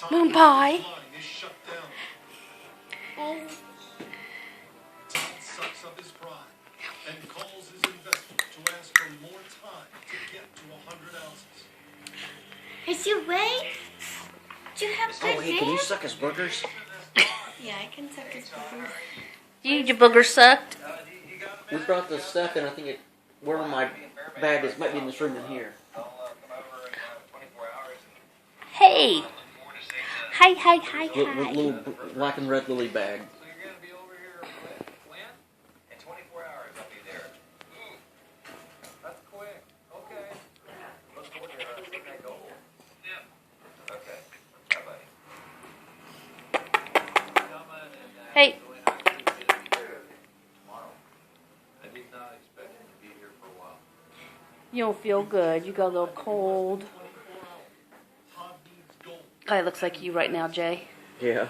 Moon pie. Sucks up his pride and calls his investment to ask for more time to get to 100 ounces. Is you wait? Do you have good Oh, hey, can you suck his boogers? Yeah, I can suck his boogers. You need your booger sucked? We brought the stuff in. I think where my bag is. Might be in this room in here. Hey. Hi. Little black and red lily bag. Hey. You don't feel good. You got a little cold. Oh, it looks like you right now, Jay. Yeah.